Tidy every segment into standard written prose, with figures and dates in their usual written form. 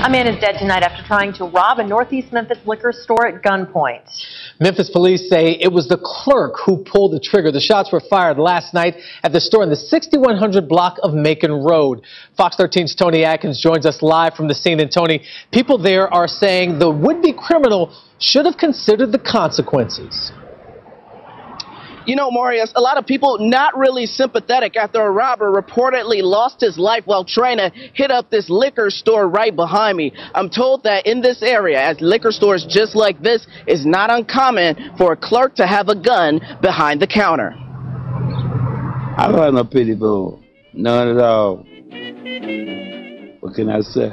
A man is dead tonight after trying to rob a Northeast Memphis liquor store at gunpoint. Memphis police say it was the clerk who pulled the trigger. The shots were fired last night at the store in the 6100 block of Macon Road. Fox 13's Tony Atkins joins us live from the scene. And Tony, people there are saying the would-be criminal should have considered the consequences. You know, Marius, a lot of people not really sympathetic after a robber reportedly lost his life while trying to hit up this liquor store right behind me. I'm told that in this area, as liquor stores just like this, is not uncommon for a clerk to have a gun behind the counter. I don't have no pity for him. None at all. What can I say?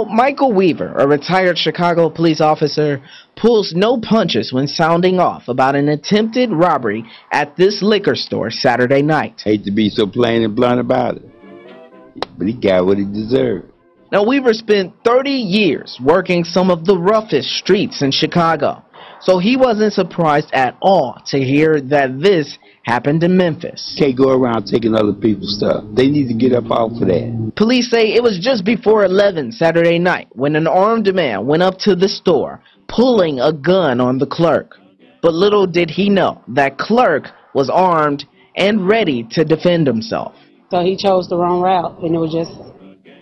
Michael Weaver, a retired Chicago police officer, pulls no punches when sounding off about an attempted robbery at this liquor store Saturday night. Hate to be so plain and blunt about it, but he got what he deserved. Now, Weaver spent 30 years working some of the roughest streets in Chicago, so he wasn't surprised at all to hear that this happened in Memphis. Can't go around taking other people's stuff. They need to get up off of that. Police say it was just before 11 Saturday night when an armed man went up to the store, pulling a gun on the clerk. But little did he know that clerk was armed and ready to defend himself. So he chose the wrong route, and it was just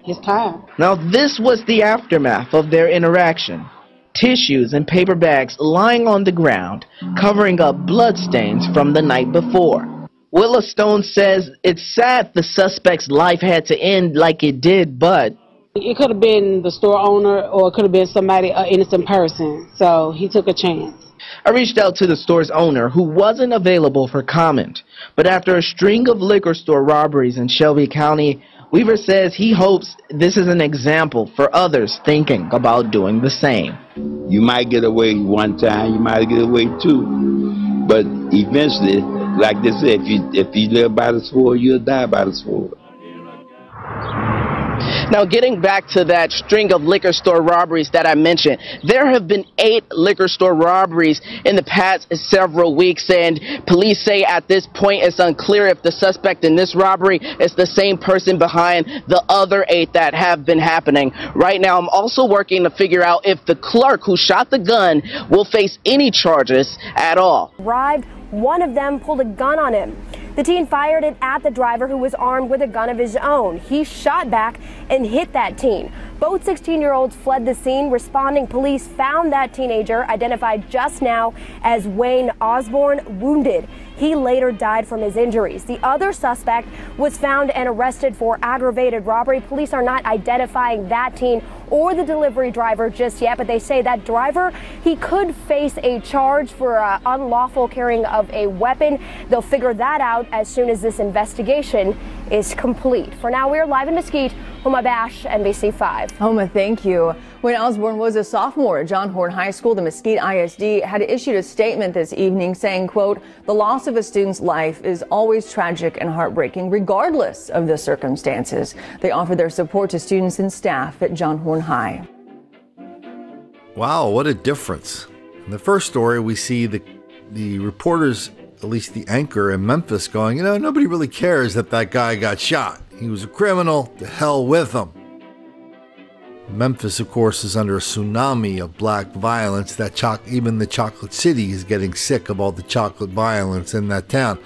his time. Now, this was the aftermath of their interaction. Tissues and paper bags lying on the ground, covering up bloodstains from the night before. Willa Stone says it's sad the suspect's life had to end like it did, but it could have been the store owner, or it could have been somebody, an innocent person, so he took a chance. I reached out to the store's owner, who wasn't available for comment, but after a string of liquor store robberies in Shelby County, Weaver says he hopes this is an example for others thinking about doing the same. You might get away one time, you might get away two, but eventually, like they said, if you live by the sword, you'll die by the sword. Now, getting back to that string of liquor store robberies that I mentioned, there have been 8 liquor store robberies in the past several weeks, and police say at this point it's unclear if the suspect in this robbery is the same person behind the other 8 that have been happening. Right now, I'm also working to figure out if the clerk who shot the gun will face any charges at all. Arrived, one of them pulled a gun on him. The teen fired it at the driver, who was armed with a gun of his own. He shot back and hit that teen. Both 16-year-olds fled the scene. Responding police found that teenager, identified just now as Wayne Osborne, wounded. He later died from his injuries. The other suspect was found and arrested for aggravated robbery. Police are not identifying that teen or the delivery driver just yet, but they say that driver, he could face a charge for unlawful carrying of a weapon. They'll figure that out as soon as this investigation is complete. For now, we're live in Mesquite. Homa Bash, NBC5. Homa, thank you. When Osborne was a sophomore at John Horn High School, the Mesquite ISD had issued a statement this evening saying, quote, "The loss of a student's life is always tragic and heartbreaking, regardless of the circumstances." They offer their support to students and staff at John Horn High. Wow, what a difference. In the first story, we see the reporters, at least the anchor in Memphis, going, you know, nobody really cares that guy got shot. He was a criminal. To hell with him. Memphis, of course, is under a tsunami of black violence. Even the Chocolate City is getting sick of all the chocolate violence in that town.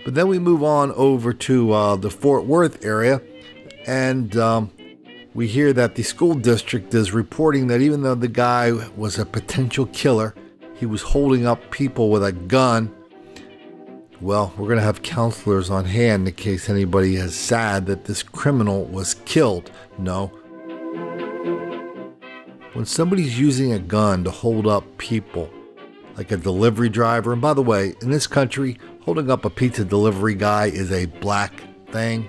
But then we move on over to the Fort Worth area, and we hear that the school district is reporting that even though the guy was a potential killer, he was holding up people with a gun. Well, we're going to have counselors on hand in case anybody is sad that this criminal was killed. No. When somebody's using a gun to hold up people, like a delivery driver, and by the way, in this country, holding up a pizza delivery guy is a black thing.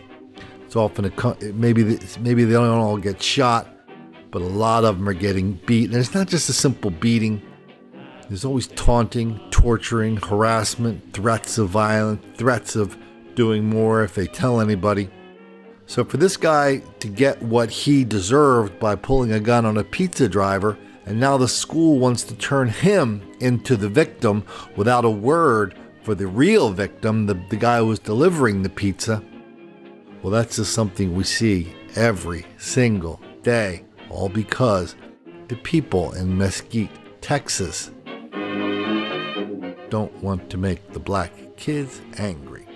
It's often maybe they don't all get shot, but a lot of them are getting beat. And it's not just a simple beating. There's always taunting, torturing, harassment, threats of violence, threats of doing more if they tell anybody. So for this guy to get what he deserved by pulling a gun on a pizza driver, and now the school wants to turn him into the victim without a word for the real victim, the guy who was delivering the pizza, well, that's just something we see every single day. All because the people in Mesquite, Texas don't want to make the black kids angry.